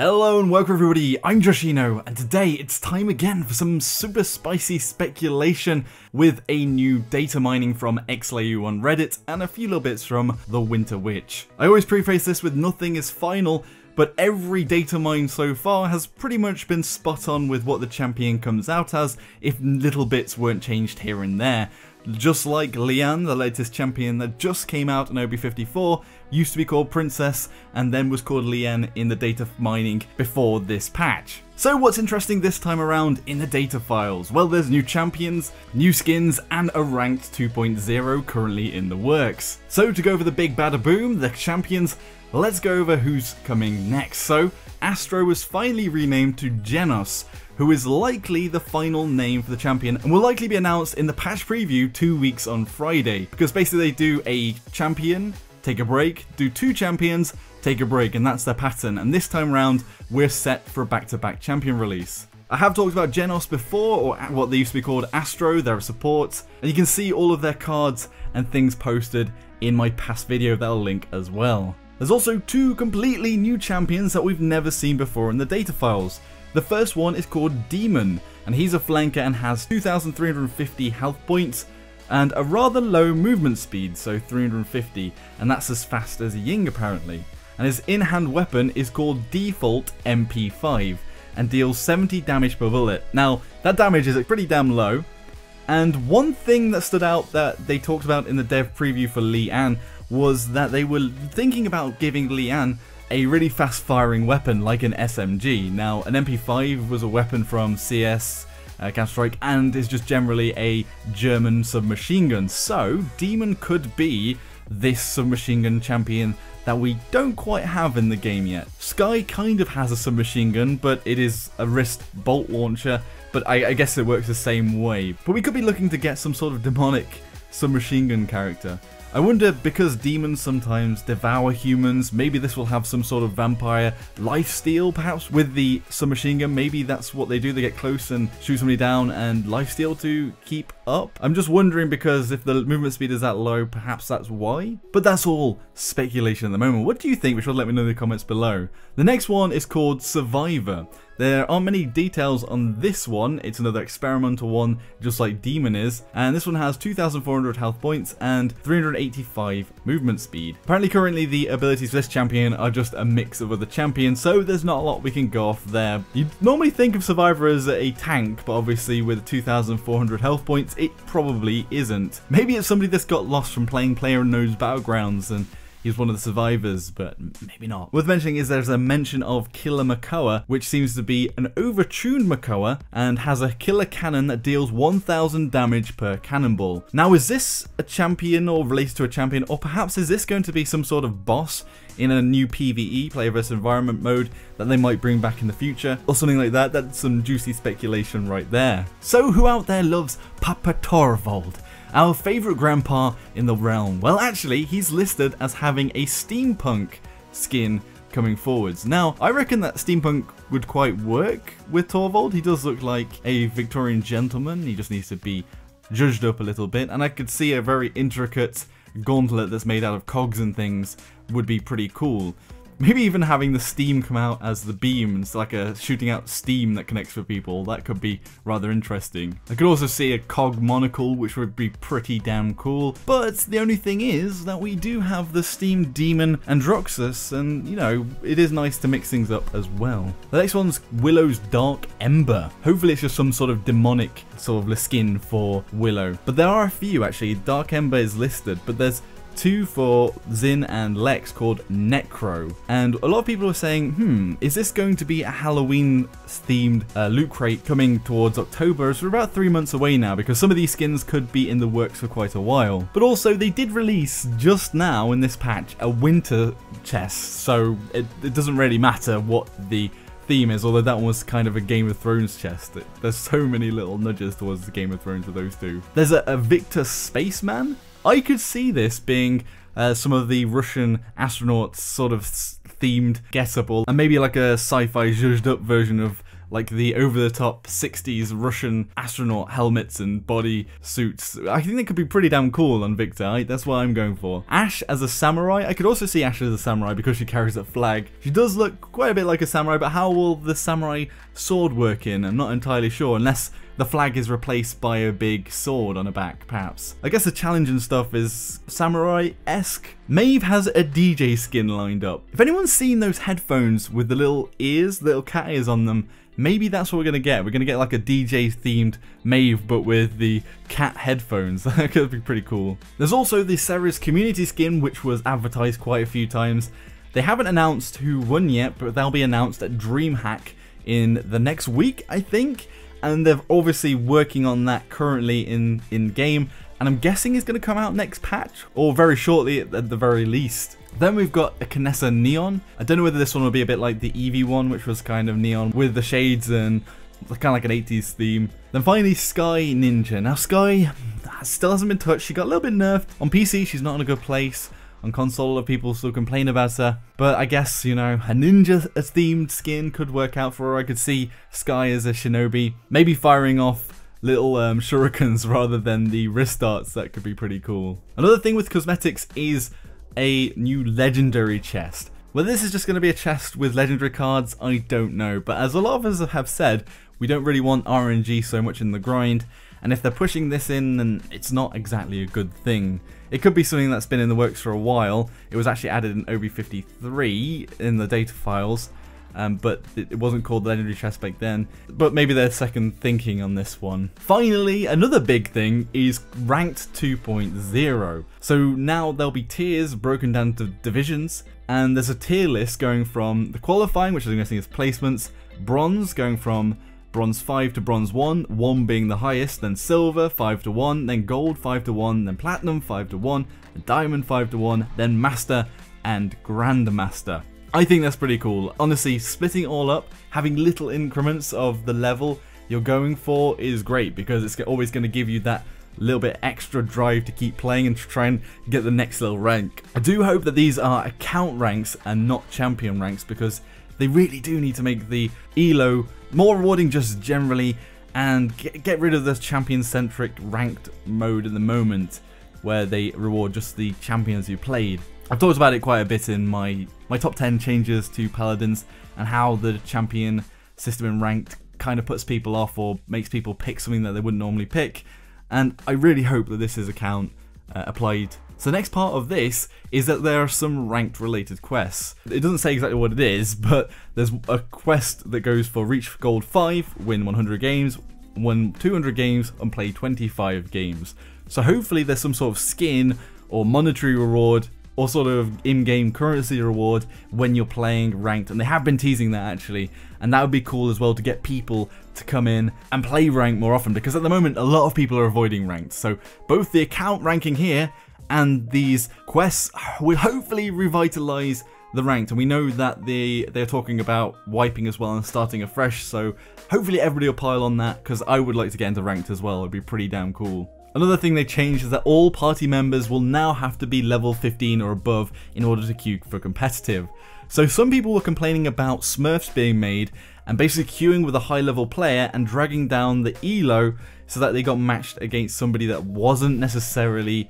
Hello and welcome everybody, I'm Joshino, and today it's time again for some super spicy speculation with a new data mining from xLayu on Reddit and a few little bits from the Winter Witch. I always preface this with nothing is final, but every data mine so far has pretty much been spot on with what the champion comes out as, if little bits weren't changed here and there. Just like Lian, the latest champion that just came out in OB54, used to be called Princess and then was called Lian in the data mining before this patch. So what's interesting this time around in the data files? Well, there's new champions, new skins, and a ranked 2.0 currently in the works. So to go over the big bada boom, the champions, let's go over who's coming next. So Astro was finally renamed to Jenos, who is likely the final name for the champion and will likely be announced in the patch preview 2 weeks on Friday, because basically they do a champion, take a break, do two champions, take a break, and that's their pattern, and this time around we're set for a back-to-back champion release. I have talked about Jenos before, or what they used to be called Astro, they're a support, and you can see all of their cards and things posted in my past video that I'll link as well. There's also two completely new champions that we've never seen before in the data files. The first one is called Demon, and he's a flanker and has 2,350 health points and a rather low movement speed, so 350, and that's as fast as Ying apparently. And his in-hand weapon is called Default MP5 and deals 70 damage per bullet. Now, that damage is pretty damn low, and one thing that stood out that they talked about in the dev preview for Lian was that they were thinking about giving Lian a really fast firing weapon like an SMG. Now, an MP5 was a weapon from CS, Counter-Strike, and is just generally a German submachine gun. So, Demon could be this submachine gun champion that we don't quite have in the game yet. Skye kind of has a submachine gun, but it is a wrist bolt launcher, but I guess it works the same way. But we could be looking to get some sort of demonic submachine gun character. I wonder, because demons sometimes devour humans, maybe this will have some sort of vampire lifesteal perhaps with the submachine gun. Maybe that's what they do, they get close and shoot somebody down and lifesteal to keep up. I'm just wondering, because if the movement speed is that low, perhaps that's why. But that's all speculation at the moment. What do you think? Be sure to let me know in the comments below. The next one is called Survivor. There aren't many details on this one, it's another experimental one just like Demon is, and this one has 2,400 health points and 385 movement speed. Apparently currently the abilities for this champion are just a mix of other champions, so there's not a lot we can go off there. You'd normally think of Survivor as a tank, but obviously with 2,400 health points it probably isn't. Maybe it's somebody that's got lost from playing PlayerUnknown's Battlegrounds and he's one of the survivors, but maybe not. Worth mentioning is there's a mention of Killer Makoa, which seems to be an overtuned Makoa and has a killer cannon that deals 1,000 damage per cannonball. Now, is this a champion or related to a champion, or perhaps is this going to be some sort of boss in a new PvE, player versus environment mode, that they might bring back in the future, or something like that? That's some juicy speculation right there. So who out there loves Papa Torvald, our favourite grandpa in the realm? Well, actually, he's listed as having a steampunk skin coming forwards. Now, I reckon that steampunk would quite work with Torvald. He does look like a Victorian gentleman. He just needs to be judged up a little bit, and I could see a very intricate gauntlet that's made out of cogs and things would be pretty cool. Maybe even having the steam come out as the beam, it's like a shooting out steam that connects with people. That could be rather interesting. I could also see a cog monocle, which would be pretty damn cool. But the only thing is that we do have the steam demon Androxus, and you know, it is nice to mix things up as well. The next one's Willow's Dark Ember. Hopefully it's just some sort of demonic sort of skin for Willow. But there are a few actually. Dark Ember is listed, but there's two for Zin and Lex called Necro, and a lot of people are saying, is this going to be a Halloween themed loot crate coming towards October, as we're about 3 months away now, because some of these skins could be in the works for quite a while. But also they did release just now in this patch a winter chest, so it doesn't really matter what the theme is, although that one was kind of a Game of Thrones chest. There's so many little nudges towards the Game of Thrones with those two. There's a Victor Spaceman. I could see this being some of the Russian astronauts sort of themed get-up, and maybe like a sci-fi zhuzhed up version of like the over-the-top 60s Russian astronaut helmets and body suits. I think they could be pretty damn cool on Victor. That's what I'm going for. Ashe as a samurai. I could also see Ashe as a samurai because she carries a flag. She does look quite a bit like a samurai, but how will the samurai sword work in? I'm not entirely sure, unless the flag is replaced by a big sword on her back, perhaps. I guess the challenge and stuff is samurai-esque. Maeve has a DJ skin lined up. If anyone's seen those headphones with the little ears, little cat ears on them, maybe that's what we're going to get. We're going to get like a DJ-themed Maeve, but with the cat headphones. That could be pretty cool. There's also the Ceres community skin, which was advertised quite a few times. They haven't announced who won yet, but they'll be announced at DreamHack in the next week, I think. And they're obviously working on that currently in game, and I'm guessing it's going to come out next patch, or very shortly at the very least. Then we've got a Kinessa Neon. I don't know whether this one will be a bit like the Eevee one, which was kind of neon with the shades and kind of like an 80s theme. Then finally Sky Ninja. Now Sky still hasn't been touched. She got a little bit nerfed. On PC she's not in a good place. On console, a lot of people still complain about her, but I guess, you know, a ninja-themed skin could work out for her. I could see Sky as a shinobi, maybe firing off little shurikens rather than the wrist darts. That could be pretty cool. Another thing with cosmetics is a new legendary chest. Whether this is just going to be a chest with legendary cards, I don't know, but as a lot of us have said, we don't really want RNG so much in the grind, and if they're pushing this in, then it's not exactly a good thing. It could be something that's been in the works for a while. It was actually added in OB53 in the data files, but it wasn't called the Legendary Chest back then. But maybe they're second thinking on this one. Finally, another big thing is Ranked 2.0. So now there'll be tiers broken down to divisions, and there's a tier list going from the qualifying, which I'm guessing is placements, bronze going from Bronze 5 to Bronze 1, 1 being the highest, then Silver 5 to 1, then Gold 5 to 1, then Platinum 5 to 1, then Diamond 5 to 1, then Master and Grandmaster. I think that's pretty cool. Honestly, splitting it all up, having little increments of the level you're going for is great, because it's always going to give you that little bit extra drive to keep playing and try and get the next little rank. I do hope that these are account ranks and not champion ranks, because they really do need to make the ELO more rewarding just generally, and get rid of the champion-centric ranked mode at the moment, where they reward just the champions who played. I've talked about it quite a bit in my top 10 changes to Paladins, and how the champion system in ranked kind of puts people off or makes people pick something that they wouldn't normally pick, and I really hope that this is account applied. So the next part of this is that there are some ranked related quests. It doesn't say exactly what it is, but there's a quest that goes for reach gold 5, win 100 games, win 200 games, and play 25 games. So hopefully there's some sort of skin or monetary reward or sort of in-game currency reward when you're playing ranked, and they have been teasing that actually, and that would be cool as well to get people to come in and play ranked more often, because at the moment a lot of people are avoiding ranked. So both the account ranking here and these quests will hopefully revitalize the ranked, and we know that they're talking about wiping as well and starting afresh, so hopefully everybody will pile on that, because I would like to get into ranked as well. It'd be pretty damn cool. Another thing they changed is that all party members will now have to be level 15 or above in order to queue for competitive. So some people were complaining about Smurfs being made and basically queuing with a high level player and dragging down the elo so that they got matched against somebody that wasn't necessarily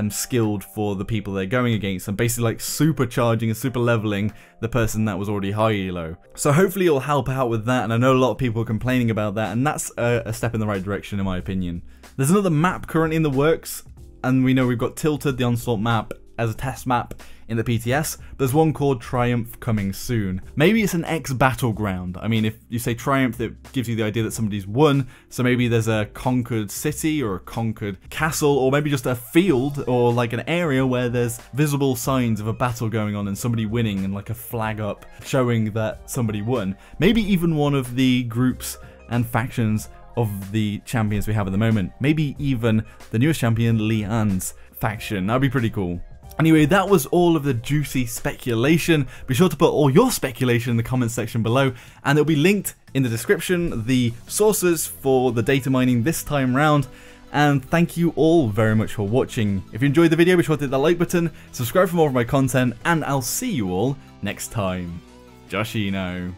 skilled for the people they're going against, and basically like supercharging and super leveling the person that was already high elo. So hopefully it'll help out with that, and I know a lot of people are complaining about that, and that's a step in the right direction in my opinion. There's another map currently in the works, and we know we've got Tilted, the Onslaught map, as a test map in the PTS. There's one called Triumph coming soon. Maybe it's an ex-battleground. I mean, if you say Triumph, it gives you the idea that somebody's won, so maybe there's a conquered city or a conquered castle, or maybe just a field or like an area where there's visible signs of a battle going on and somebody winning, and like a flag up showing that somebody won. Maybe even one of the groups and factions of the champions we have at the moment. Maybe even the newest champion, Leanne's faction. That'd be pretty cool. Anyway, that was all of the juicy speculation. Be sure to put all your speculation in the comments section below, and it'll be linked in the description, the sources for the data mining this time round. And thank you all very much for watching. If you enjoyed the video, be sure to hit that like button, subscribe for more of my content, and I'll see you all next time. Joshino.